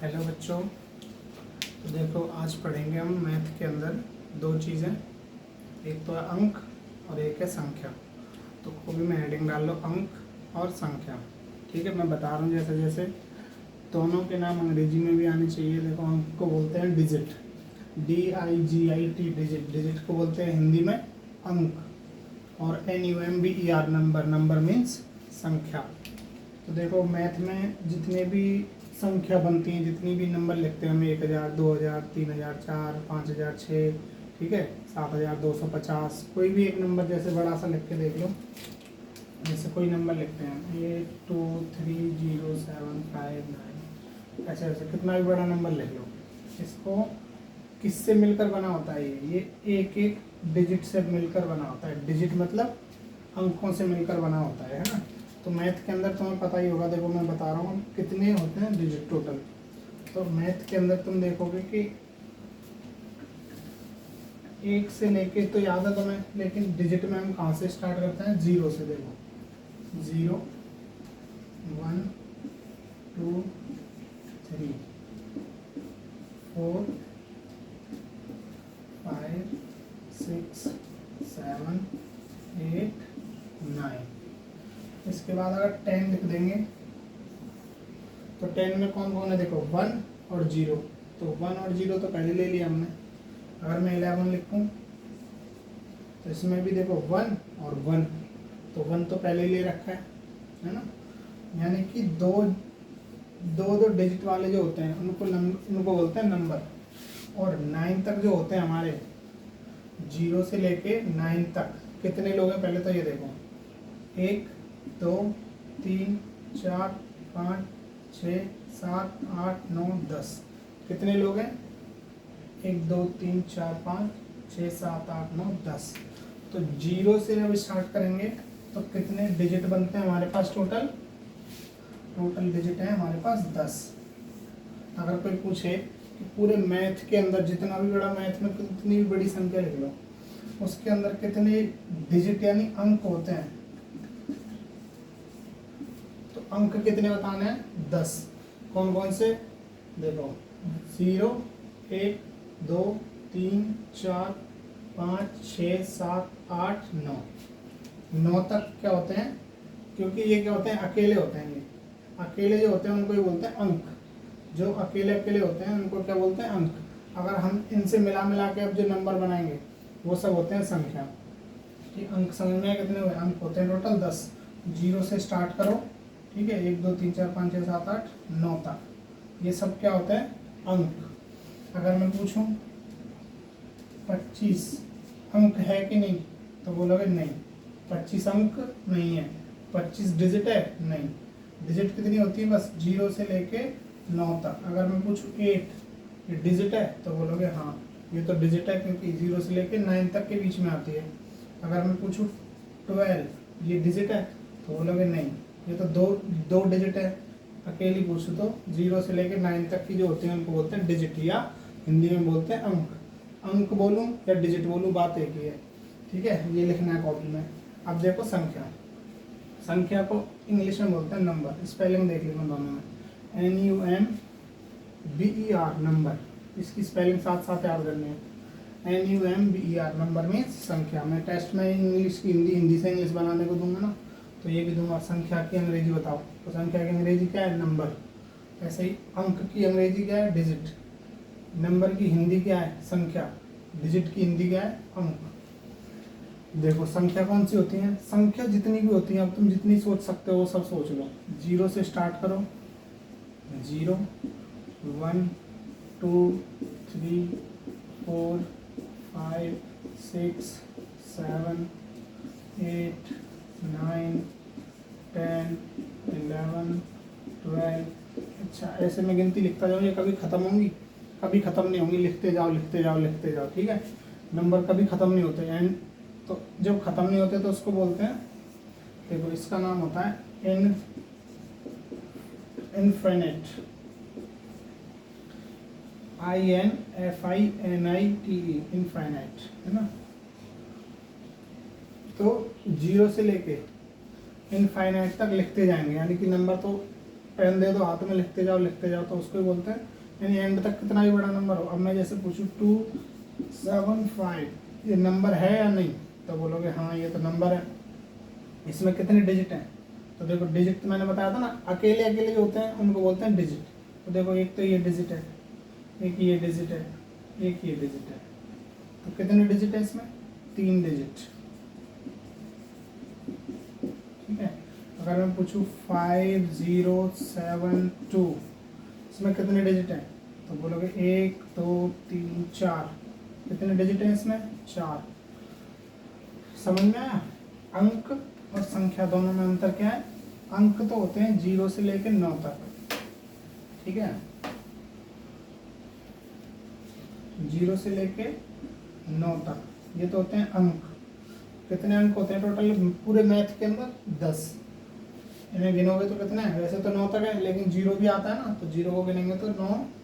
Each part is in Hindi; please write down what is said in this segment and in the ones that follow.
हेलो बच्चों। तो देखो, आज पढ़ेंगे हम मैथ के अंदर दो चीज़ें, एक तो है अंक और एक है संख्या। तो कोई भी मैं हेडिंग डाल लो, अंक और संख्या। ठीक है, मैं बता रहा हूँ जैसे जैसे दोनों के नाम अंग्रेजी में भी आने चाहिए। देखो, अंक को बोलते हैं डिजिट, DIGIT, डिजिट। डिजिट को बोलते हैं हिंदी में अंक, और NUMBER, नंबर। नंबर मीन्स संख्या। तो देखो, मैथ में जितने भी संख्या बनती हैं, जितनी भी नंबर लिखते हैं हम, 1000, 2000, 3000, 4, 5000, 6, ठीक है, 7250, कोई भी एक नंबर जैसे बड़ा सा लिख के देख लो। जैसे कोई नंबर लिखते हैं 823075 ऐसे ऐसे, कितना भी बड़ा नंबर लिख लो, इसको किससे मिलकर बना होता है? ये एक एक डिजिट से मिलकर बना होता है। डिजिट मतलब अंकों से मिलकर बना होता है ना। तो मैथ के अंदर तुम्हें पता ही होगा। देखो, मैं बता रहा हूँ कितने होते हैं डिजिट टोटल। तो मैथ के अंदर तुम देखोगे कि एक से लेके तो याद है तुम्हें, लेकिन डिजिट में हम कहाँ से स्टार्ट करते हैं? जीरो से। देखो, 0, 1, 2, 3, 4, 5, 6, 7, 8, 9। इसके बाद अगर 10 लिख देंगे तो 10 में कौन कौन है? देखो, 1 और 0। तो 1 और 0 तो पहले ले लिया हमने। अगर मैं 11 लिखूं तो इसमें भी देखो 1 और 1, तो 1 तो पहले ले रखा है ना। यानी कि दो दो डिजिट वाले जो होते हैं उनको बोलते हैं नंबर। और 9 तक जो होते हैं हमारे, 0 से लेके 9 तक कितने लोग हैं? पहले तो ये देखो, 1, 2, 3, 4, 5, 6, 7, 8, 9, 10। कितने लोग हैं? 1, 2, 3, 4, 5, 6, 7, 8, 9, 10। तो 0 से जब स्टार्ट करेंगे तो कितने डिजिट बनते हैं हमारे पास? टोटल डिजिट है हमारे पास 10। अगर कोई पूछे कि पूरे मैथ के अंदर जितना भी बड़ा मैथ में कितनी भी बड़ी संख्या लिख लो, उसके अंदर कितने डिजिट यानी अंक होते हैं, तो अंक कितने बताने हैं? 10। कौन कौन से? देखो, 0, 1, 2, 3, 4, 5, 6, 7, 8, 9। 9 तक क्या होते हैं? क्योंकि ये क्या होते हैं? अकेले होते हैं। ये अकेले जो होते हैं उनको ही बोलते हैं अंक। जो अकेले अकेले होते हैं उनको क्या बोलते हैं? अंक। अगर हम इनसे मिला मिला के अब जो नंबर बनाएंगे वो सब होते हैं संख्या। कि अंक समझ में कितने हुए? अंक होते हैं टोटल 10। 0 से स्टार्ट करो, ठीक है, 1, 2, 3, 4, 5, 6, 7, 8, 9 तक, ये सब क्या होता है? अंक। अगर मैं पूछूं 25 अंक है कि नहीं, तो बोलोगे नहीं, 25 अंक नहीं है। 25 डिजिट है? नहीं। डिजिट कितनी होती है? बस 0 से लेके 9 तक। अगर मैं पूछूं 8 ये डिजिट है, तो बोलोगे हाँ, ये तो डिजिट है, क्योंकि 0 से लेके 9 तक के बीच में आती है। अगर मैं पूछूं 12 ये डिजिट है, तो बोलोगे नहीं, ये तो दो डिजिट है। अकेली पूछो तो 0 से लेके 9 तक की जो होती है उनको बोलते हैं डिजिट, या हिंदी में बोलते हैं अंक। अंक बोलूं या डिजिट बोलूं, बात एक ही है। ठीक है, ये लिखना है कॉपी में। अब देखो संख्या। संख्या को इंग्लिश में बोलते हैं नंबर। स्पेलिंग देख लेना दोनों में, NUMBER, नंबर। इसकी स्पेलिंग साथ साथ याद करनी है। NUMBER, नंबर मीन्स संख्या। मैं टेस्ट में इंग्लिश की हिंदी से इंग्लिश बनाने को दूंगा ना, तो ये भी दूंगा संख्या की अंग्रेजी बताओ। तो संख्या की अंग्रेजी क्या है? नंबर। ऐसे ही अंक की अंग्रेजी क्या है? डिजिट। नंबर की हिंदी क्या है? संख्या। डिजिट की हिंदी क्या है? अंक। देखो, संख्या कौन सी होती है? संख्या जितनी भी होती है, अब तुम जितनी सोच सकते हो वो सब सोच लो। 0 से स्टार्ट करो, 0, 1, 2, 3, 4, 5, 6, 7, 8, 9, 10, 11, 12। अच्छा, ऐसे मैं गिनती लिखता जाऊँ, ये कभी ख़त्म होंगी? कभी ख़त्म नहीं होंगी। लिखते जाओ लिखते जाओ लिखते जाओ, ठीक है। नंबर कभी ख़त्म नहीं होते। एंड तो जब ख़त्म नहीं होते तो उसको बोलते हैं, देखो इसका नाम होता है इनफिनिट, INFINITE, इनफाइनाइट, है ना। तो 0 से लेके इनफाइनाइट तक लिखते जाएंगे, यानी कि नंबर तो पेन दे दो हाथ में, लिखते जाओ, तो उसको ही बोलते हैं। यानी एंड तक कितना भी बड़ा नंबर हो। अब मैं जैसे पूछूं 275, ये नंबर है या नहीं, तो बोलोगे हाँ ये तो नंबर है। इसमें कितने डिजिट हैं, तो देखो डिजिट तो मैंने बताया था ना, अकेले अकेले जो होते हैं उनको बोलते हैं डिजिट। तो देखो एक तो ये डिजिट है, एक ये डिजिट है, एक ये डिजिट है, तो कितने डिजिट है इसमें, 3 डिजिट। ठीक है। अगर मैं पूछूं 5072, इसमें कितने डिजिट हैं, तो बोलोगे 1 2 3 4, कितने डिजिट हैं इसमें, 4। समझ में आया। अंक और संख्या दोनों में अंतर क्या है, अंक तो होते हैं 0 से लेकर 9 तक। ठीक है, 0 से लेके 9 तक ये तो होते हैं अंक। कितने अंक होते हैं टोटल पूरे मैथ के अंदर, 10। इन्हें गिनोगे तो कितने हैं, वैसे तो 9 तक है, लेकिन 0 भी आता है ना, तो 0 को गिनेंगे तो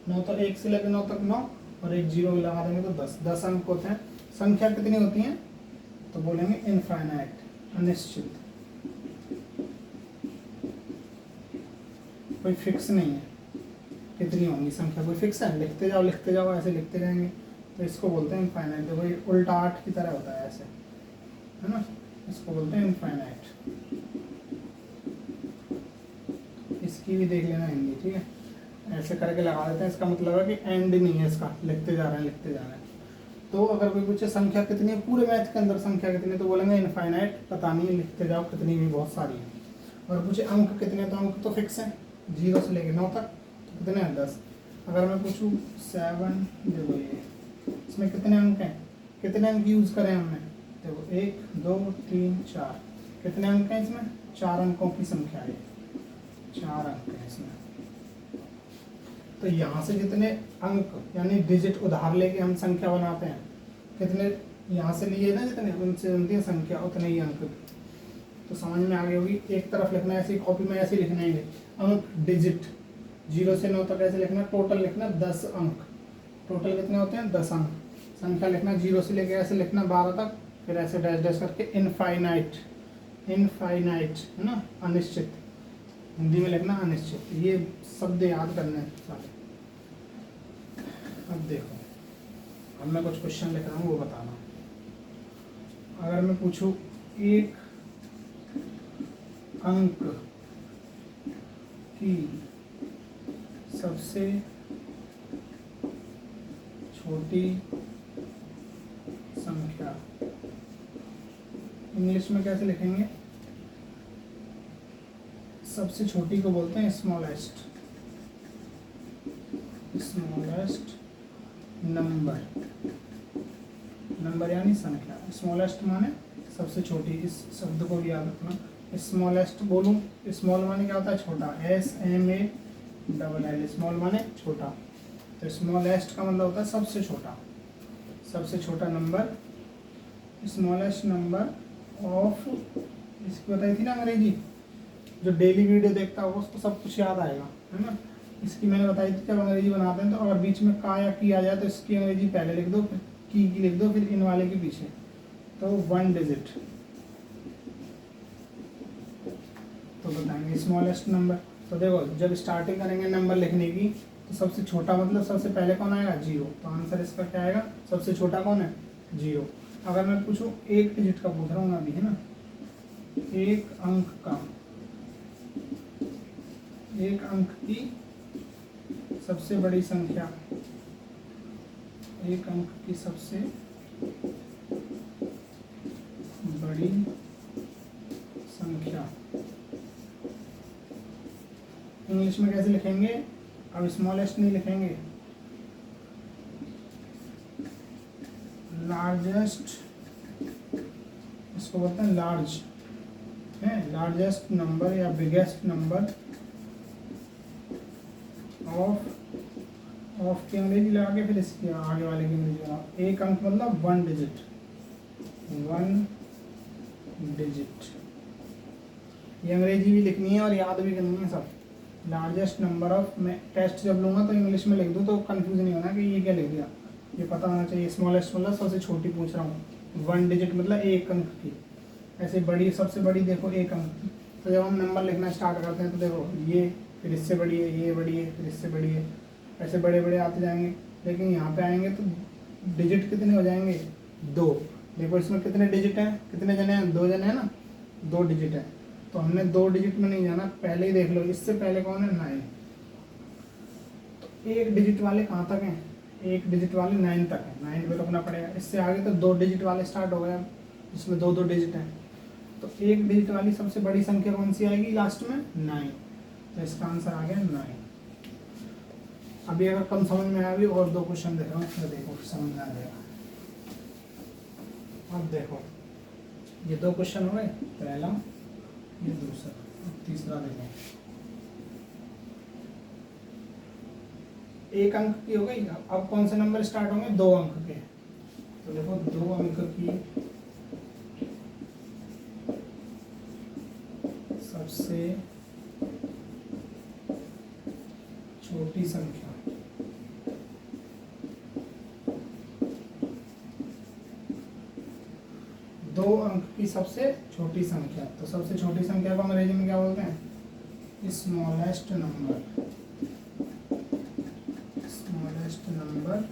9 तो 1 से लेकर 9 तक 9, और एक 0 लगा देंगे तो 10 अंक होते हैं। संख्या कितनी होती है, तो बोलेंगे इनफाइनाइट, अनिश्चित, कोई फिक्स नहीं है कितनी होंगी संख्या, कोई फिक्स है, लिखते जाओ ऐसे लिखते जाएंगे, तो इसको बोलते हैं इनफाइनाइट। देखो ये उल्टा 8 की तरह होता है ऐसे, है ना, इसको बोलते हैं इनफाइनाइट। इसकी भी देख लेना हिंदी, ठीक है, ऐसे करके लगा देते हैं, इसका मतलब है कि एंड नहीं है इसका, लिखते जा रहे हैं। तो अगर कोई पूछे संख्या कितनी है पूरे मैथ के अंदर, संख्या कितनी है, तो बोलेंगे इनफाइनाइट, पता नहीं, लिखते जाओ, कितनी भी बहुत सारी है। और पूछे अंक कितने, तो अंक तो फिक्स है 0 से लेकर 9 तक, तो कितने हैं, 10। अगर मैं पूछूं 7, देखो ये इसमें कितने अंक हैं, कितने अंक यूज करें हमने, देखो 1 2 3 4, कितने अंक हैं इसमें, 4 अंकों की संख्या है, 4 अंक है इसमें। तो यहाँ से जितने अंक यानी डिजिट उधार लेके हम संख्या बनाते हैं, कितने यहाँ से लिए ना, जितने उनसे बनती है संख्या उतने ही अंक। तो समझ में आ गई होगी। एक तरफ लिखना है ऐसी कॉपी में, ऐसे लिखना है अंक डिजिट 0 से 9 तक ऐसे लिखना, टोटल लिखना 10 अंक, टोटल कितने होते हैं 10 अंक। संख्या लिखना 0 से लेकर ऐसे लिखना 12 तक, फिर ऐसे डैश डैश करके इनफाइनाइट है ना, अनिश्चित, हिंदी में लिखना अनिश्चित। ये शब्द याद करने हैं सारे। अब देखो, अब मैं कुछ क्वेश्चन लिख रहा हूँ वो बताना। अगर मैं पूछूं एक अंक की सबसे छोटी संख्या, इंग्लिश में कैसे लिखेंगे, सबसे छोटी को बोलते हैं स्मॉलेस्ट नंबर यानी संख्या। स्मॉलेस्ट माने सबसे छोटी, इस शब्द को भी याद रखना। स्मॉलेस्ट बोलूं, स्मॉल माने क्या होता है, छोटा, SMALL, स्मॉल माने छोटा, तो स्मॉलेस्ट का मतलब होता है सबसे छोटा नंबर, स्मॉलेस्ट नंबर ऑफ। इसकी बताई थी ना अंग्रेजी, जो डेली वीडियो देखता होगा उसको सब कुछ याद आएगा, है ना। इसकी मैंने बताई थी, जब अंग्रेजी बनाते हैं तो अगर बीच में का या की आ जाए तो इसकी अंग्रेजी पहले लिख दो, फिर की लिख दो, फिर इन वाले के पीछे, तो 1 डिजिट, तो बताएंगे स्मॉलेस्ट नंबर। तो देखो जब स्टार्टिंग करेंगे नंबर लिखने की, तो सबसे छोटा मतलब सबसे पहले कौन आएगा, 0, तो आंसर इसका क्या आएगा, सबसे छोटा कौन है, 0। अगर मैं पूछूं एक डिजिट का पूछ रहा हूँ अभी, है ना, एक अंक की सबसे बड़ी संख्या, एक अंक की सबसे बड़ी संख्या इंग्लिश में कैसे लिखेंगे, अब स्मॉलेस्ट नहीं लिखेंगे, लार्जेस्ट, इसको बोलते हैं लार्ज, है लार्जेस्ट नंबर या बिगेस्ट नंबर ऑफ की अंग्रेजी लगा के फिर इसके आगे वाले की अंग्रेजी लगा। एक अंक मतलब 1 डिजिट, ये अंग्रेजी भी लिखनी है और याद भी करनी है सब। लार्जेस्ट नंबर ऑफ, मैं टेस्ट जब लूँगा तो इंग्लिश में लिख दूँ तो कंफ्यूज नहीं होना कि ये क्या लिख दिया, ये पता होना चाहिए। स्मॉलेस्ट मतलब सबसे छोटी पूछ रहा हूँ, 1 डिजिट मतलब एक अंक की, ऐसे बड़ी सबसे बड़ी देखो एक अंक की, तो जब हम नंबर लिखना स्टार्ट करते हैं तो देखो ये, फिर इससे बड़ी है, ये बड़ी है, फिर इससे बड़ी है, ऐसे बड़े बड़े आते जाएंगे। लेकिन यहाँ पे आएंगे तो डिजिट कितने हो जाएंगे, 2। देखो इसमें कितने डिजिट हैं, कितने जने हैं, 2 जने हैं ना, 2 डिजिट है। तो हमने 2 डिजिट में नहीं जाना, पहले ही देख लो, इससे पहले कौन है, 9। तो 1 डिजिट वाले कहाँ तक हैं, 1 डिजिट वाले 9 तक है, 9 पे रुकना पड़ेगा। इससे आगे तो 2 डिजिट वाले स्टार्ट हो गए, जिसमें 2 डिजिट हैं। तो 1 डिजिट वाली सबसे बड़ी संख्या कौन सी आएगी लास्ट में, 9। तो इसका आंसर आ गया 9। अभी अगर कम समझ में आया, भी और 2 क्वेश्चन दे रहा हूँ, उसमें देखो समझ में आ जाएगा। अब देखो ये 2 क्वेश्चन हो गए, पहला ये दूसरा, तीसरा देखो। 1 अंक की हो गई। अब कौन से नंबर स्टार्ट होंगे, 2 अंक के। तो देखो 2 अंक की सबसे छोटी संख्या, दो अंक की सबसे छोटी संख्या। तो सबसे छोटी संख्या को अंग्रेजी में क्या बोलते हैं, smallest number. Smallest number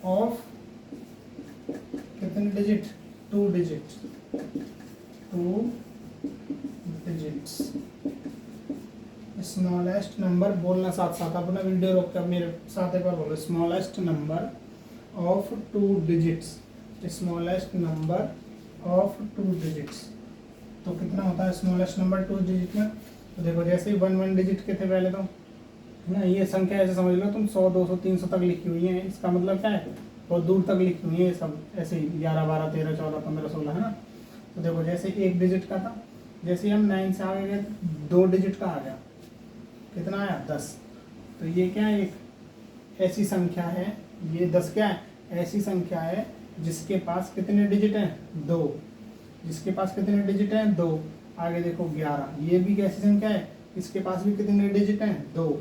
of कितने digit, 2 digit, 2 digits. Smallest number बोलना साथ साथ, अपना वीडियो रोक कर मेरे साथ एक बार बोलो, smallest number of 2 digits. Smallest number of 2 digits. तो कितना होता है स्मॉलेस्ट नंबर 2 डिजिट में, तो देखो जैसे ही 1 डिजिट के थे पहले, तो है ना, ये संख्या ऐसे समझ लो तुम 100 200 300 तक लिखी हुई है। इसका मतलब क्या है, बहुत दूर तक लिखी हुई है ये सब, ऐसे ही 11 12 13 14 15 16, है ना। तो देखो जैसे 1 डिजिट का था, जैसे ही हम 9 से आगे गए 2 डिजिट का आ गया, कितना आया, 10। तो ये क्या है, एक ऐसी संख्या है, ये 10 क्या है, ऐसी संख्या है जिसके पास कितने डिजिट हैं, 2। जिसके पास कितने डिजिट हैं, 2। आगे देखो 11, ये भी कैसी संख्या है, इसके पास भी कितने डिजिट हैं, 2।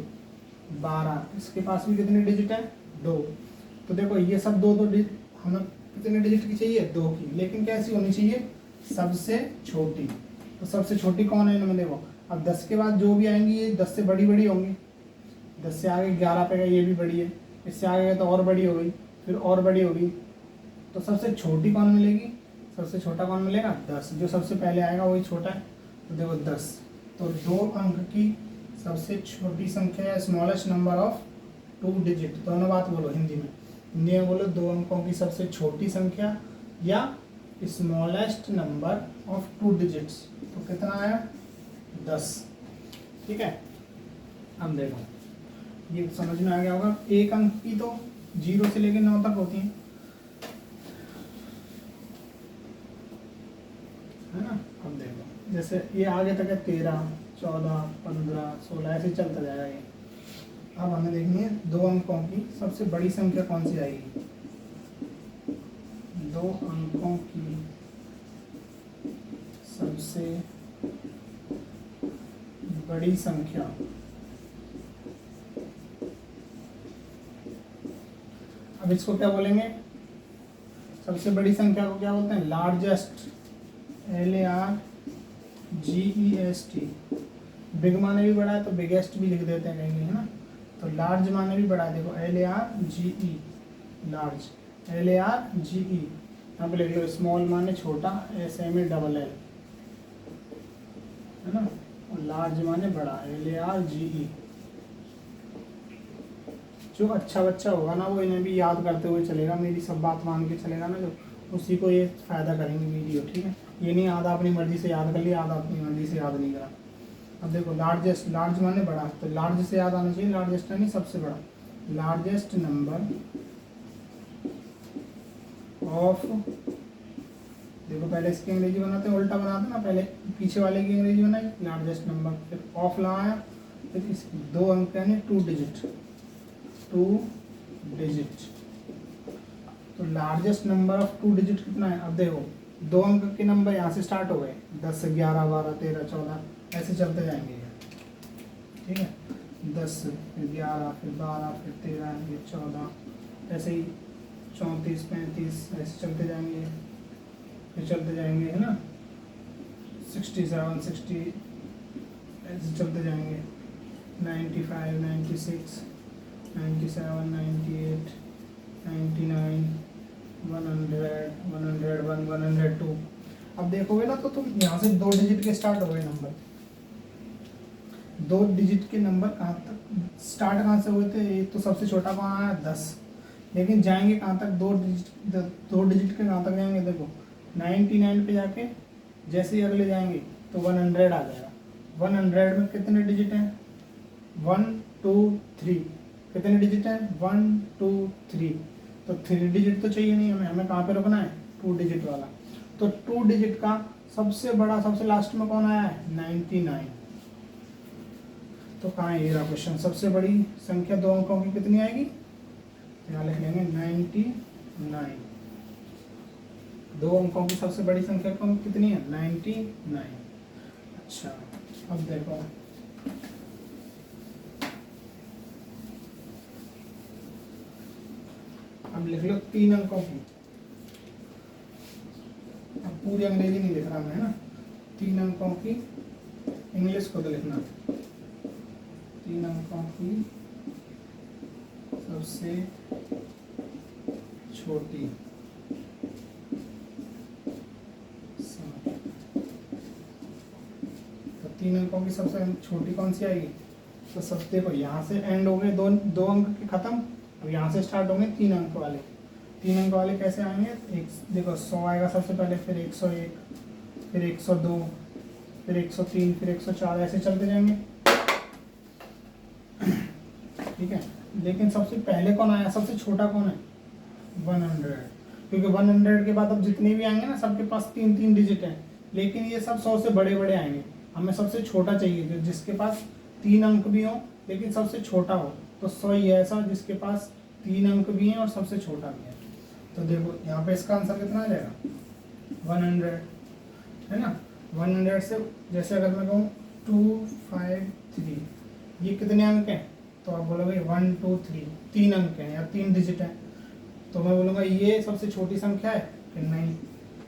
12, इसके पास भी कितने डिजिट हैं, 2। तो देखो ये सब 2 डिजिट, हमें कितने डिजिट की चाहिए, 2 की, लेकिन कैसी होनी चाहिए, सबसे छोटी। तो सबसे छोटी कौन है इनमें, देखो अब 10 के बाद जो भी आएंगी ये 10 से बड़ी बड़ी होंगी। 10 से आगे 11 पे गए, ये भी बड़ी है। इससे आगे गए तो और बड़ी हो गई, फिर और बड़ी होगी। तो सबसे छोटी कौन मिलेगी, सबसे छोटा कौन मिलेगा, 10। जो सबसे पहले आएगा वही छोटा है, तो देखो 10। तो 2 अंक की सबसे छोटी संख्या है स्मॉलेस्ट नंबर ऑफ 2 डिजिट। दोनों बात बोलो हिंदी में, हिंदी में बोलो 2 अंकों की सबसे छोटी संख्या या स्मॉलेस्ट नंबर ऑफ 2 डिजिट्स। तो कितना आया, 10। ठीक है, अब देखो ये समझ में आ गया होगा। 1 अंक की तो 0 से लेकर 9 तक होती है ना। अब देखो जैसे ये आगे तक है 13 14 15 16, ऐसे चलता जाएगा ये। अब हमें देखनी है 2 अंकों की सबसे बड़ी संख्या कौन सी आएगी, 2 अंकों की सबसे बड़ी संख्या। अब इसको क्या बोलेंगे, सबसे बड़ी संख्या को क्या बोलते हैं, लार्जेस्ट, LARGEST। बिग माने भी बड़ा है तो बिगेस्ट भी लिख देते हैं कहीं, है ना। तो लार्ज माने भी बड़ा है, देखो LARGE, लार्ज, LARGE। यहाँ पे लिख लो स्मॉल माने छोटा, SMALL, है ना। और लार्ज माने बड़ा, LARGE। जो अच्छा बच्चा होगा ना वो इन्हें भी याद करते हुए चलेगा, मेरी सब बात मान के चलेगा ना, जो उसी को ये फ़ायदा करेंगे वीडियो। ठीक है, ये नहीं आधा अपनी मर्जी से याद कर लिया, आधा अपनी मर्जी से याद नहीं करा। अब देखो लार्जेस्ट, लार्ज माने बड़ा, तो लार्ज से याद आना चाहिए, लार्जेस्ट नहीं सबसे बड़ा। लार्जेस्ट नंबर ऑफ, देखो पहले इसकी अंग्रेजी बनाते हैं, उल्टा बनाते ना, पहले पीछे वाले की अंग्रेजी बनाई, लार्जेस्ट नंबर, फिर ऑफ लगाया, फिर इसकी 2 अंक यानी 2 डिजिट, 2 डिजिट। तो लार्जेस्ट नंबर ऑफ 2 डिजिट कितना है, अब देखो 2 अंक के नंबर यहाँ से स्टार्ट हो गए, 10 से 11 12 13 14 ऐसे चलते जाएंगे। ठीक है, 10 फिर 11 फिर 12 फिर 13 फिर 14, ऐसे ही 34 35 ऐसे चलते जाएंगे, फिर चलते जाएंगे, है ना। 67 60 ऐसे चलते जाएंगे, 95 96 97 98 99 100 101 102। अब देखोगे ना तो तुम यहाँ से 2 डिजिट के स्टार्ट हो गए नंबर, 2 डिजिट के नंबर कहाँ तक स्टार्ट कहाँ से हुए थे, एक तो सबसे छोटा कहाँ आया 10, लेकिन जाएंगे कहाँ तक, 2 डिजिट के कहाँ तक जाएंगे, देखो 99 पे जाके जैसे ही अगले जाएंगे तो 100 आ जाएगा। 100 में कितने डिजिट हैं, 1 2 3, कितने डिजिट हैं 1 2 3, तो 3 डिजिट तो चाहिए नहीं हमें, हमें कहाँ पे रुकना है 2 डिजिट वाला। तो 2 डिजिट का सबसे बड़ा सबसे लास्ट में कौन आया है 99। तो कहाँ है ये रहा क्वेश्चन, सबसे बड़ी संख्या 2 अंकों की कितनी आएगी, यहाँ लिख लेंगे 99। 2 अंकों की सबसे बड़ी संख्या कौन कितनी है 99। अच्छा अब देखो अब लिख लो 3 अंकों की, अब पूरी अंग्रेजी नहीं लिख रहा मैं, है ना, 3 अंकों की इंग्लिश को तो लिखना, 3 अंकों की सबसे छोटी संख्या, तो 3 अंकों की सबसे छोटी कौन सी आएगी, तो सब देखो यहाँ से एंड हो गए 2 अंक के खत्म, अब यहाँ से स्टार्ट होंगे 3 अंक वाले। 3 अंक वाले कैसे आएंगे, एक देखो 100 आएगा सबसे पहले, फिर 101, फिर 102, फिर 103, फिर 104, ऐसे चलते जाएंगे, ठीक है। लेकिन सबसे पहले कौन आया, सबसे छोटा कौन है 100, क्योंकि 100 के बाद अब जितने भी आएंगे ना सबके पास 3 डिजिट है, लेकिन ये सब 100 से बड़े बड़े आएंगे, हमें सबसे छोटा चाहिए जिसके पास 3 अंक भी हो लेकिन सबसे छोटा हो। तो 100 ही है ऐसा जिसके पास 3 अंक भी हैं और सबसे छोटा भी है। तो देखो यहाँ पे इसका आंसर कितना आ जाएगा 100, है ना। 100 से जैसे अगर मैं कहूँ 253, ये कितने अंक हैं, तो आप बोलोगे 1 2 3, 3 अंक हैं या 3 डिजिट हैं, तो मैं बोलूँगा ये सबसे छोटी संख्या है कि नहीं,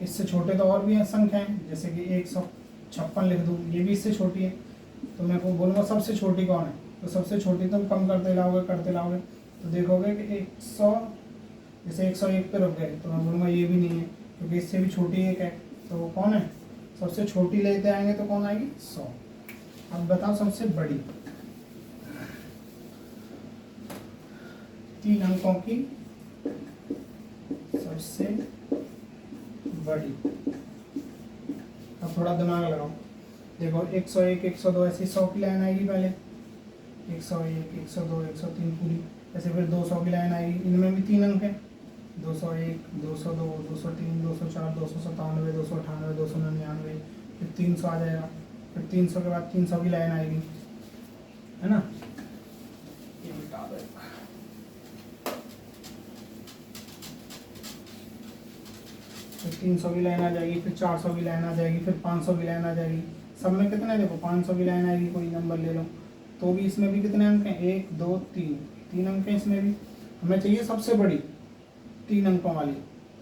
इससे छोटे तो और भी हैं संख्या हैं, जैसे कि 156 लिख दूँ, ये भी इससे छोटी है, तो मैं को बोलूँगा सबसे छोटी कौन है, तो सबसे छोटी तुम कम करते लाओगे तो देखोगे कि 100, जैसे 101 पे रुक गए, तो मैं बोलूँगा ये भी नहीं है क्योंकि इससे भी छोटी एक है, तो वो कौन है, सबसे छोटी लेते आएंगे तो कौन आएगी 100। अब बताओ सबसे बड़ी, 3 अंकों की सबसे बड़ी, अब थोड़ा दिमाग लगाओ, देखो 101 102 ऐसी 100 की लाइन आएगी पहले, 101 102 103 पूरी, ऐसे फिर 200 की लाइन आएगी, इनमें भी 3 अंक हैं, 201 202 203 204 297 298 299, फिर 300 आ जाएगा, फिर 300 के बाद 300 की लाइन आएगी, है ना, ये मिटा दो, फिर 300 की लाइन आ जाएगी, फिर 400 की लाइन आ जाएगी, फिर 500 की लाइन आ जाएगी, सब में कितने देखो 500 की लाइन आएगी, कोई नंबर ले लो, तो भी इसमें भी कितने अंक हैं 1 2 3 अंक हैं इसमें भी। हमें चाहिए सबसे बड़ी 3 अंकों वाली,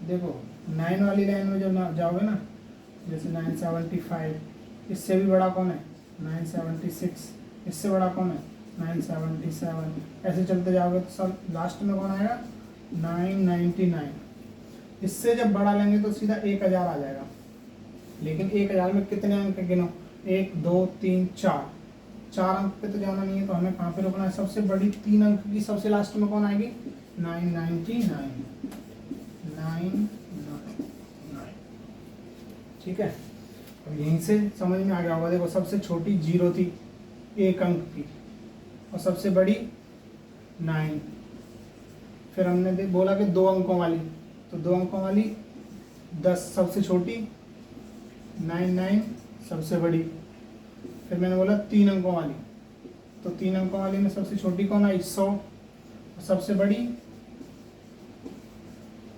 देखो 9 वाली लाइन में जब जाओगे ना, जैसे 975, इससे भी बड़ा कौन है 976, इससे बड़ा कौन है 977, ऐसे चलते जाओगे तो सब लास्ट में कौन आएगा 999। इससे जब बड़ा लेंगे तो सीधा 1000 आ जाएगा, लेकिन 1000 में कितने अंक गिनो 1 2 3 4 अंक पे तो जाना नहीं है, तो हमें कहाँ पे रुकना है, सबसे बड़ी 3 अंक की सबसे लास्ट में कौन आएगी 999, ठीक है। अब यहीं से समझ में आ गया होगा, देखो सबसे छोटी 0 थी 1 अंक की, और सबसे बड़ी 9, फिर हमने बोला कि 2 अंकों वाली, तो 2 अंकों वाली 10 सबसे छोटी, 99 सबसे बड़ी, फिर मैंने बोला 3 अंकों वाली, तो 3 अंकों वाली में सबसे छोटी कौन आई 100, और सबसे बड़ी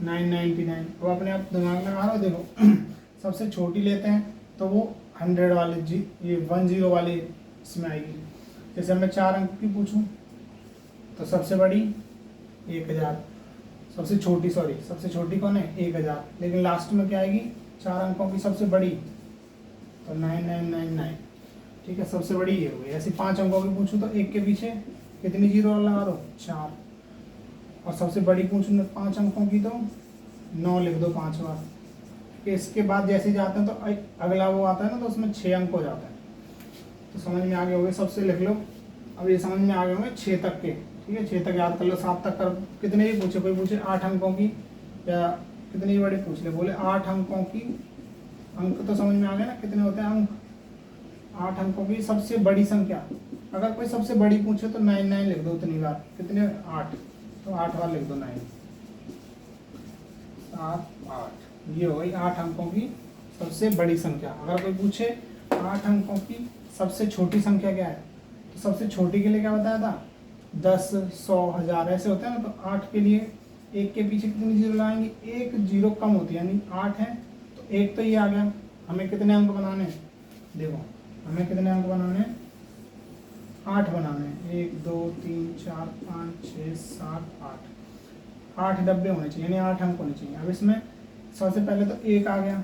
999। वो अपने आप दिमाग लगा रहा हो, देखो सबसे छोटी लेते हैं तो वो 100 वाले ये 10 वाले इसमें आएगी, जैसे मैं 4 अंक की पूछूं तो सबसे बड़ी 1000, सबसे छोटी सबसे छोटी कौन है 1000, लेकिन लास्ट में क्या आएगी 4 अंकों की सबसे बड़ी, तो तो 9999। ठीक है, सबसे बड़ी ये हुई। ऐसे 5 अंकों की पूछूं तो एक के पीछे कितनी जीरो लगा दो, 4। और सबसे बड़ी पूछूं तो 5 अंकों की तो 9 लिख दो 5 बार। कि इसके बाद जैसे जाते हैं तो अगला वो आता है ना, तो उसमें 6 अंक हो जाता है। तो समझ में आगे हो गए, सबसे लिख लो। अब ये समझ में आ गए होंगे 6 तक के। ठीक है, 6 तक याद कर लो, 7 तक कर। कितने भी पूछे, कोई पूछे 8 अंकों की या कितनी बड़ी पूछ ले, बोले 8 अंकों की। अंक तो समझ में आ गए ना, कितने होते हैं अंक। 8 अंकों की सबसे बड़ी संख्या। अगर कोई सबसे बड़ी पूछे तो 99 लिख दो उतनी बार। कितने, 8, तो 8 बार लिख दो 9। 7 8, ये हो गई 8 अंकों की सबसे बड़ी संख्या। अगर कोई पूछे 8 अंकों की सबसे छोटी संख्या क्या है, तो सबसे छोटी के लिए क्या बताया था, 10 100 1000 ऐसे होते हैं ना। तो 8 के लिए एक के पीछे कितनी जीरो लगाएंगे, एक जीरो कम होती है, यानी 8 है तो एक तो ये आ गया। हमें कितने अंक बनाने हैं, देखो हमें कितने अंक बनाने हैं, 8 बनाने हैं। 1 2 3 4 5 6 7 8, 8 डब्बे होने चाहिए, यानी 8 अंक होने चाहिए। अब इसमें सबसे पहले तो 1 आ गया।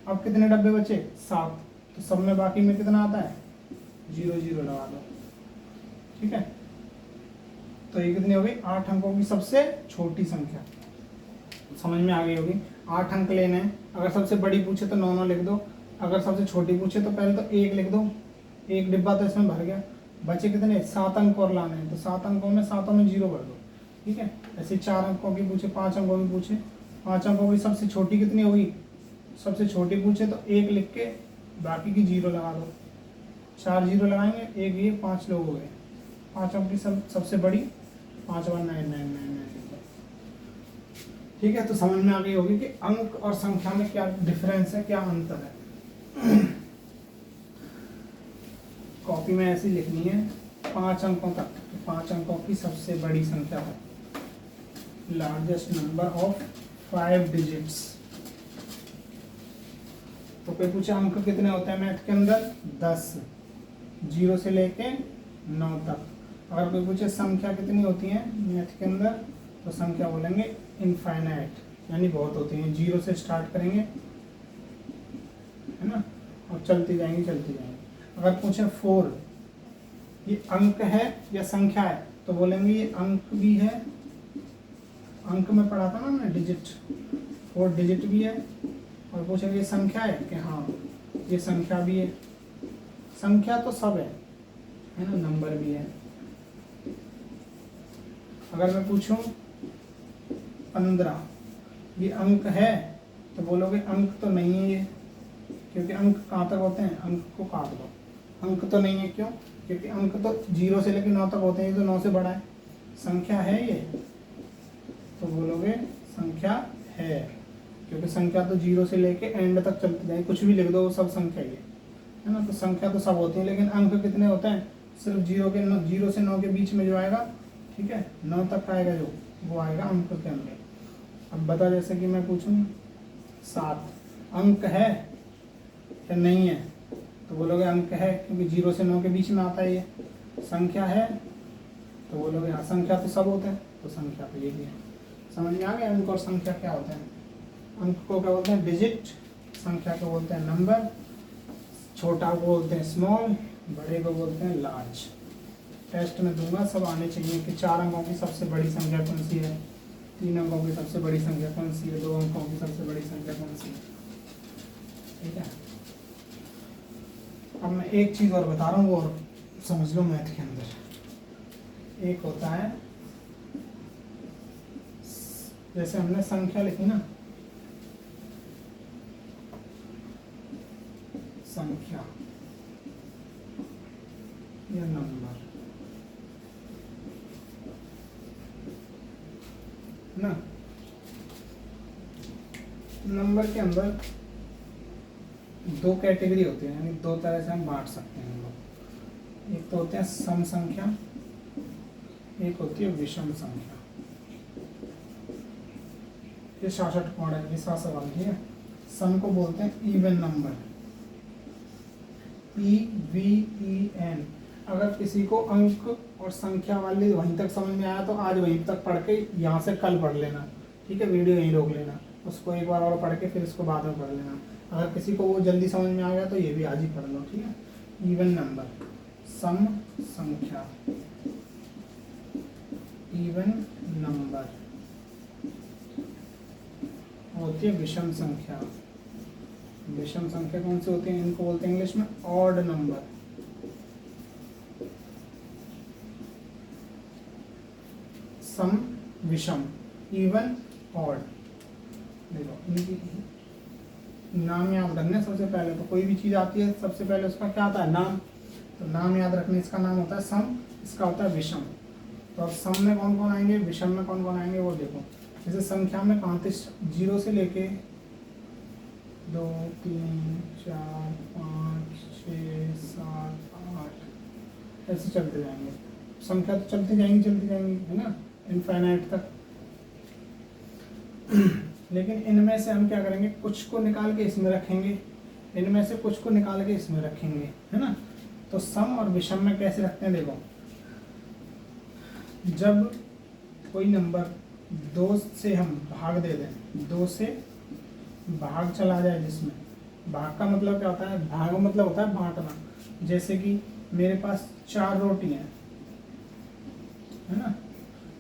अब कितने डब्बे बचे, 7। तो सब में बाकी में कितना आता है, 0 0 लगा दो। ठीक है, तो ये कितनी हो गई, 8 अंकों की सबसे छोटी संख्या। समझ में आ गई होगी। 8 अंक लेने हैं। अगर सबसे बड़ी पूछे तो 9 9 लिख दो। अगर सबसे छोटी पूछे तो पहले तो 1 लिख दो। एक डिब्बा तो इसमें भर गया। बचे कितने, 7 अंक और लाने हैं। तो 7 अंकों में 7 में 0 भर दो। ठीक है, ऐसे 4 अंकों की पूछे, 5 अंकों की पूछे, 5 अंकों की सबसे छोटी कितनी होगी, सबसे छोटी पूछे तो 1 लिख के बाकी की 0 लगा दो। 4 0 लगाएंगे, एक ये 5 लोग हो गए। 5 अंक की सबसे बड़ी, 5 बार 999। ठीक है, तो समझ में आ गई होगी कि अंक और संख्या में क्या डिफरेंस है, क्या अंतर है। कॉपी में ऐसी लिखनी है 5 अंकों तक। तो 5 अंकों की सबसे बड़ी संख्या है, लार्जेस्ट नंबर ऑफ 5 डिजिट्स। तो कोई पूछे अंक कितने होते हैं मैथ के अंदर, 10, 0 से लेके 9 तक। अगर कोई पूछे संख्या कितनी होती है मैथ के अंदर, तो संख्या बोलेंगे इनफाइनाइट, यानी बहुत होती हैं। 0 से स्टार्ट करेंगे, है ना, और चलती जाएंगी चलती जाएंगी। अगर पूछे 4 ये अंक है या संख्या है, तो बोलेंगे ये अंक भी है। अंक में पढ़ा था ना हमने, डिजिट, 4 डिजिट भी है। और पूछेंगे ये संख्या है कि हाँ ये संख्या भी है। संख्या तो सब है ना, नंबर भी है। अगर मैं पूछूं 15 ये अंक है, तो बोलोगे अंक तो नहीं है ये, क्योंकि अंक कहाँ तक होते हैं, अंक को काट दो। अंक तो नहीं है, क्यों, क्योंकि अंक तो 0 से लेकर 9 तक होते हैं, ये तो 9 से बड़ा है। संख्या है ये, तो बोलोगे संख्या है, क्योंकि संख्या तो 0 से लेके एंड तक चलती जाएगी। कुछ भी लिख दो वो सब संख्या ही है ना। तो संख्या तो सब होती है, लेकिन अंक कितने होते हैं, सिर्फ 0 से 9 के बीच में जो आएगा, ठीक है, 9 तक आएगा जो, वो आएगा अंक के अंदर। अब बता, जैसे कि मैं पूछूं 7 अंक है या नहीं है, तो बोलोगे अंक है, क्योंकि 0 से 9 के बीच में आता है ये। संख्या है, तो बोलोगे हाँ संख्या तो सब होते हैं, तो संख्या तो ये भी है। समझ में आ गया अंक और संख्या क्या होते हैं। अंक को क्या बोलते हैं, डिजिट, संख्या को बोलते हैं नंबर, छोटा को बोलते हैं स्मॉल, बड़े को बोलते हैं लार्ज। टेस्ट में दूंगा, सब आने चाहिए कि 4 अंकों की सबसे बड़ी संख्या कौन सी है, 3 अंकों की सबसे बड़ी संख्या कौन सी है, 2 अंकों की सबसे बड़ी संख्या कौन सी है। ठीक है, अब मैं एक चीज़ और बता रहा हूँ, वो और समझ लो मैथ के अंदर। एक होता है, जैसे हमने संख्या लिखी ना, संख्या या नंबर ना, नंबर के अंदर 2 कैटेगरी होती है, यानी 2 तरह से हम बांट सकते हैं हम लोग। एक तो होते हैं सम संख्या, एक होती है विषम संख्या। ये 66 कोड है, ये 7 सवाल, ठीक है। सम को बोलते हैं इवन नंबर, EVEN। अगर किसी को अंक और संख्या वाली वहीं तक समझ में आया तो आज वहीं तक पढ़ के यहाँ से कल पढ़ लेना, ठीक है, वीडियो यहीं रोक लेना, उसको एक बार और पढ़ के फिर इसको बाद में पढ़ लेना। अगर किसी को वो जल्दी समझ में आ गया तो ये भी आज ही पढ़ लो, ठीक है। इवन नंबर, सम संख्या, इवन नंबर होती है विषम संख्या। विषम संख्या कौन सी होती है, इनको बोलते हैं इंग्लिश में ऑड नंबर। सम विषम, इवन ऑड। देखो इनकी नाम याद रखने सबसे पहले, तो कोई भी चीज आती है सबसे पहले उसका क्या आता है, नाम। तो नाम याद रखने, इसका नाम होता है सम, इसका होता है विषम। तो अब सम में कौन कौन आएंगे, विषम में कौन कौन आएंगे वो देखो। जैसे संख्या में कहाँ थे, 0 से लेके 2 3 4 5 6 7 8 ऐसे चलते जाएंगे। संख्या तो चलती जाएंगी है ना, इनफाइनाइट तक। लेकिन इनमें से हम क्या करेंगे, कुछ को निकाल के इसमें रखेंगे, इनमें से कुछ को निकाल के इसमें रखेंगे, है ना। तो सम और विषम में कैसे रखते हैं, देखो जब कोई नंबर 2 से हम भाग दे दें, 2 से भाग चला जाए, जिसमें भाग का मतलब क्या होता है, भाग मतलब होता है बांटना। जैसे कि मेरे पास 4 रोटी हैं, है ना,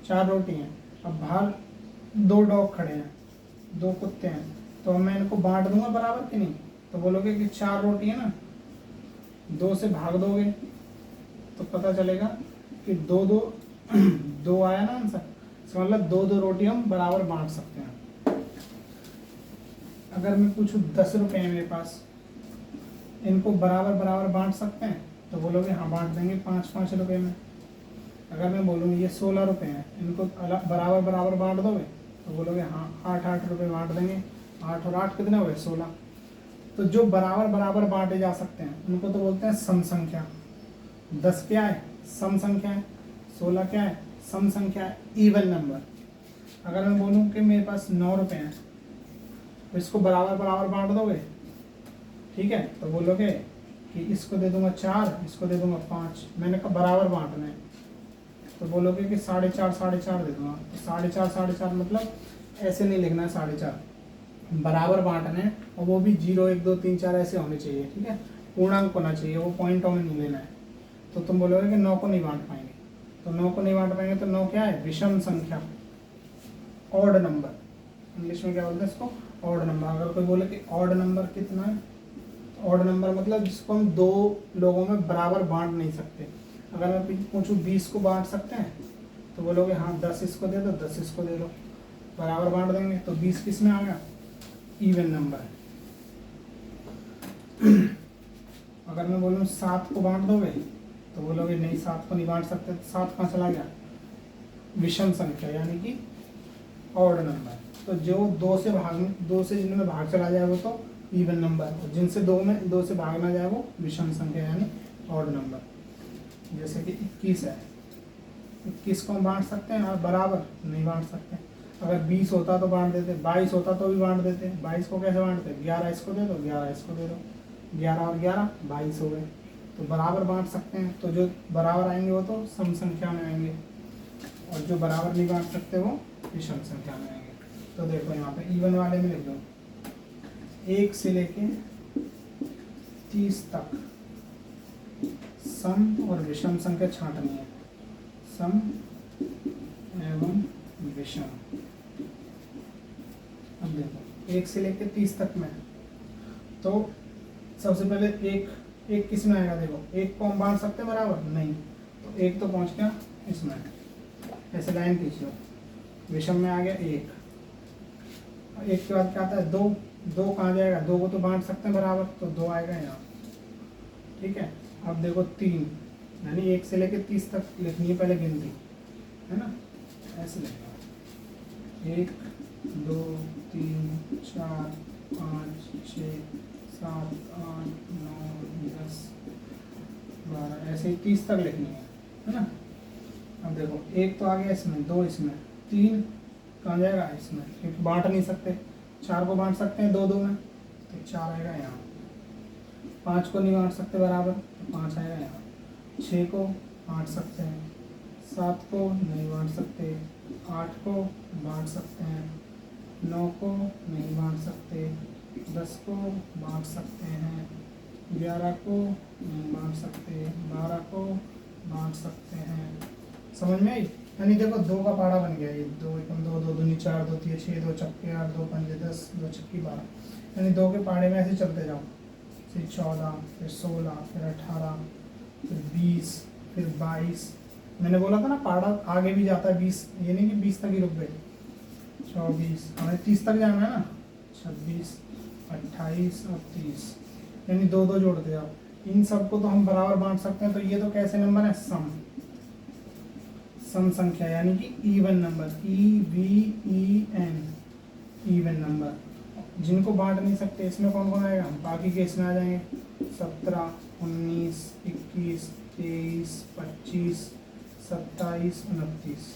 4 रोटी हैं। अब बाहर 2 डॉग खड़े हैं, 2 कुत्ते हैं, तो मैं इनको बांट दूंगा बराबर कि नहीं। तो बोलोगे कि 4 रोटी है ना, 2 से भाग दोगे तो पता चलेगा कि 2 2 2 आया ना आंसर। इसका मतलब 2 2 रोटी हम बराबर बांट सकते हैं। अगर मैं पूछूं 10 रुपए है मेरे पास, इनको बराबर बराबर बांट सकते हैं, तो बोलोगे हाँ बांट देंगे 5 5 रुपए में। अगर मैं बोलूँ ये 16 रुपए हैं, इनको बराबर बराबर बांट दोगे, तो बोलोगे हाँ 8 8 रुपए बांट देंगे। 8 और 8 कितने हो गए, 16। तो जो बराबर बराबर बांटे जा सकते हैं उनको तो बोलते हैं सम संख्या। 10 क्या है, सम संख्या है। 16 क्या है, सम संख्या है, इवन नंबर। अगर मैं बोलूँ कि मेरे पास 9 रुपए हैं, तो इसको बराबर बराबर बांट दोगे, ठीक है। तो बोलोगे कि इसको दे दूंगा 4, इसको दे दूंगा 5, मैंने कहा बराबर बांटना है। तो बोलोगे कि 4.5 4.5 दे दूंगा। तो 4.5 4.5 मतलब ऐसे नहीं लिखना है, 4.5 बराबर बांटना है। और वो भी 0 1 2 3 4 ऐसे होने चाहिए, ठीक है, पूर्णांक होना चाहिए, वो पॉइंटों में नहीं लेना है। तो तुम बोलोगे कि 9 को नहीं बांट पाएंगे। तो 9 को नहीं बांट पाएंगे तो 9 क्या है, विषम संख्या, ऑड नंबर। इंग्लिश में क्या बोलते हैं इसको, ऑड नंबर। अगर कोई बोले कि ऑड नंबर कितना है, तो ऑड नंबर मतलब जिसको हम 2 लोगों में बराबर बांट नहीं सकते। अगर मैं पूछूं 20 को बांट सकते हैं, तो बोलोगे हाँ 10 इसको दे दो, 10 इसको दे दो, बराबर बांट देंगे। तो 20 किस में आ गया, इवन नंबर। अगर मैं बोलूँ 7 को बांट दोगे, तो बोलोगे नहीं 7 को नहीं बांट सकते। 7 कहाँ चला गया, विषम संख्या यानी कि ऑड नंबर। तो जो 2 से जिनमें भाग चला जाए वो तो इवन नंबर, और जिनसे 2 से भाग ना जाए वो विषम संख्या यानी ऑड नंबर। जैसे कि 21 है, 21 को हम बांट सकते हैं और बराबर नहीं बांट सकते। अगर 20 होता तो बांट देते, 22 होता तो भी बांट देते। 22 को कैसे बांटते, 11 इसको दे दो, 11 इसको दे दो, 11 और 11 22 हो गए। तो बराबर बांट सकते हैं। तो जो बराबर आएंगे वो तो सम संख्या में आएंगे, और जो बराबर नहीं बांट सकते वो विषम संख्या में आएंगे। तो देखो यहाँ पे इवन वाले में लिख दो 1 से लेके 30 तक सम और विषम संख्या छांटनी है, सम एवं विषम। अब देखो 1 से लेके 30 तक में, तो सबसे पहले एक किस में आएगा, देखो 1 को हम बांट सकते हैं बराबर नहीं, तो 1 तो पहुंच गया इसमें, ऐसे लाइन खींचो, विषम में आ गया 1। 1 के बाद क्या आता है 2, 2 कहाँ जाएगा, 2 को तो बांट सकते हैं बराबर, तो 2 आएगा यहाँ, ठीक है। अब देखो 3, यानी 1 से लेके 30 तक लिखनी है पहले गिनती, है ना, ऐसे लिखना 1 2 3 4 5 6 7 8 9 10 12 ऐसे ही 30 तक लिखनी है ना। अब देखो 1 तो आ गया इसमें, 2 इसमें, 3 कहाँ जाएगा इसमें, क्योंकि बांट नहीं सकते। 4 को बांट सकते हैं 2 2 में, तो 4 आएगा यहाँ। 5 को नहीं बांट सकते बराबर, तो 5 आएगा यहाँ। 6 को बांट सकते हैं, 7 को नहीं बांट सकते, 8 को बांट सकते हैं, 9 को नहीं बांट सकते, 10 को बांट सकते हैं, 11 को बांट सकते हैं, 12 को बांट सकते हैं। समझ में आई? यानी देखो 2 का पाड़ा बन गया, ये 2 एकम 2, 2 दूनी 4, 2 तीन 6, 2 चक्के 8, 2 पंजे 10, 2 छक्की 12। यानी 2 के पाड़े में ऐसे चलते जाओ, फिर 14, फिर 16, फिर 18, फिर 20, फिर 22। मैंने बोला था ना पाड़ा आगे भी जाता है 20, ये नहीं कि 20 तक ही रुक गए। 24, हमें 30 तक जाना है ना, 26, 28 और 30, यानी 2 जोड़ते जाओ। इन सबको तो हम बराबर बांट सकते हैं, तो ये तो कैसे नंबर है? सम संख्या, यानी कि even number, EVEN, even number. जिनको बांट नहीं सकते इसमें कौन कौन आएगा? बाकी के इसमें आ जाएंगे 17, 19, 21, 23, 25, 27, 29।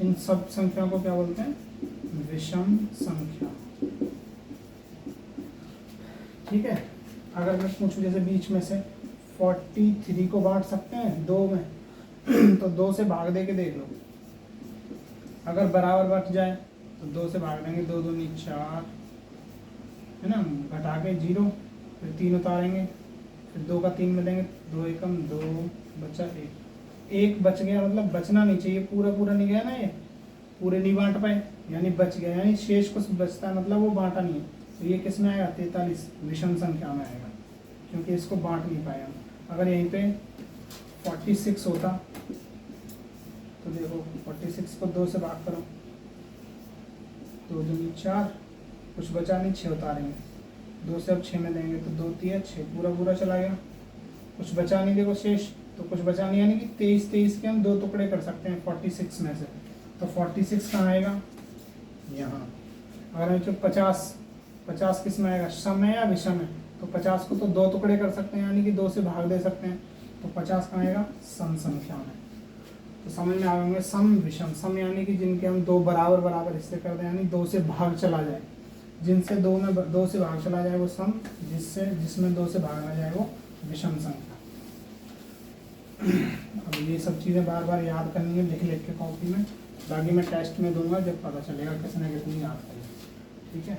इन सब संख्याओं को क्या बोलते हैं? विषम संख्या। ठीक है। अगर मैं पूछूं जैसे बीच में से 43 को बांट सकते हैं 2 में तो 2 से भाग दे के देख लो, अगर बराबर बच जाए तो 2 से भाग देंगे, 2 दूनी 4 है ना, घटा के 0, फिर 3 उतारेंगे, फिर 2 का 3 मिलेंगे, 2 एकम 2, बचा 1 बच गया, मतलब बचना नहीं चाहिए, पूरा पूरा नहीं गया ना, ये पूरे नहीं बांट पाए यानी बच गया, यानी शेष कुछ बचता है, मतलब वो बांटा नहीं है। तो ये किस में आएगा? 43 विषम संख्या में आएगा, क्योंकि इसको बांट नहीं पाए हम। अगर यहीं पे 46 होता तो देखो 46 को 2 से भाग करो, 2 दूनी 4, कुछ बचा नहीं, 6 उतारेंगे, 2 से अब 6 में देंगे तो 2 3 6, पूरा पूरा चला गया, कुछ बचा नहीं, देखो शेष तो कुछ बचा नहीं, यानी कि 23 के हम 2 टुकड़े कर सकते हैं 46 में से। तो 46 कहाँ आएगा? यहाँ। अगर हम 50 किस में आएगा? सम है या विषम है? तो 50 को तो 2 टुकड़े कर सकते हैं, यानी कि 2 से भाग दे सकते हैं, तो 50 कहाँ आएगा? सम संख्या में। तो समझ में आ गए सम विषम। सम यानी कि जिनके हम 2 बराबर बराबर हिस्से कर दें, यानी 2 से भाग चला जाए, जिनसे 2 में 2 से भाग चला जाए वो सम, जिसमें 2 से भाग ना जाए वो विषम संख्या। अब ये सब चीज़ें बार बार याद करनी है, लिख के कॉपी में, बाकी मैं टेस्ट में दूंगा, जब पता चलेगा किसने कितनी याद करी। ठीक है।